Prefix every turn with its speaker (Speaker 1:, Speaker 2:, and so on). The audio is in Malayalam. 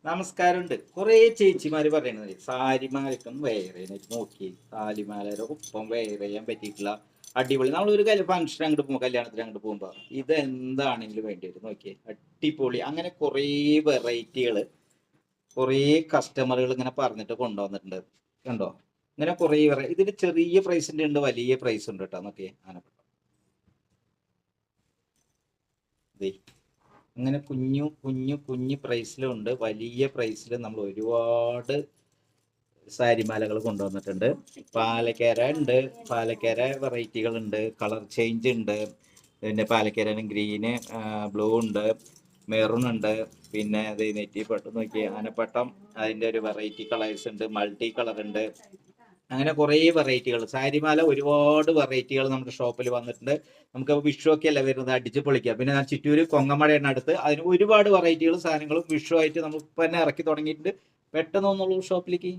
Speaker 1: നമസ്കാരമുണ്ട്. കുറേ ചേച്ചിമാര് പറയണത് സാരിമാലക്കും വെയർ ചെയ്യാനായിട്ട് നോക്കി സാലിമാലയുടെ ഒപ്പം വെയർ ചെയ്യാൻ പറ്റിയിട്ടുള്ള അടിപൊളി നമ്മളൊരു ഫംഗ്ഷൻ അങ്ങോട്ട് പോകുമ്പോൾ കല്യാണത്തിന് അങ്ങോട്ട് പോകുമ്പോൾ ഇതെന്താണെങ്കിലും വേണ്ടി വരും നോക്കിയേ അടിപൊളി. അങ്ങനെ കുറേ വെറൈറ്റികൾ കുറേ കസ്റ്റമറുകൾ ഇങ്ങനെ പറഞ്ഞിട്ട് കൊണ്ടുവന്നിട്ടുണ്ട്. കണ്ടോ, ഇങ്ങനെ കുറേ ഇതിന് ചെറിയ പ്രൈസിന്റെ ഉണ്ട്, വലിയ പ്രൈസ് ഉണ്ട് കേട്ടോ. നോക്കിയേ ആനപ്പെട്ട അങ്ങനെ കുഞ്ഞു കുഞ്ഞു കുഞ്ഞു പ്രൈസിലുണ്ട്, വലിയ പ്രൈസിൽ നമ്മൾ ഒരുപാട് സാരിമാലകൾ കൊണ്ടുവന്നിട്ടുണ്ട്. പാലക്കേര ഉണ്ട്, പാലക്കേര വെറൈറ്റികൾ ഉണ്ട്, കളർ ചേഞ്ച് ഉണ്ട്. പിന്നെ പാലക്കേര ഗ്രീന്, ബ്ലൂ ഉണ്ട്, മെറൂൺ ഉണ്ട്. പിന്നെ അത് നെറ്റിപ്പട്ടം നോക്കി ആനപ്പട്ടം, അതിൻ്റെ ഒരു വെറൈറ്റി കളേഴ്സ് ഉണ്ട്, മൾട്ടി കളർ ഉണ്ട്. അങ്ങനെ കുറേ വെറൈറ്റികൾ സാരിമാല ഒരുപാട് വെറൈറ്റികൾ നമ്മുടെ ഷോപ്പിൽ വന്നിട്ടുണ്ട്. നമുക്ക് വിഷു ഒക്കെ അല്ലേ വരുന്നത്, അടിച്ച് പൊളിക്കാം. പിന്നെ ചിറ്റൂര് കൊങ്ങമടയാണ് അടുത്ത്, അതിന് ഒരുപാട് വെറൈറ്റികളും സാധനങ്ങളും വിഷു ആയിട്ട് നമുക്ക് തന്നെ ഇറക്കി തുടങ്ങിയിട്ടുണ്ട്. പെട്ടെന്ന് ഒന്നുള്ളൂ ഷോപ്പിലേക്ക്.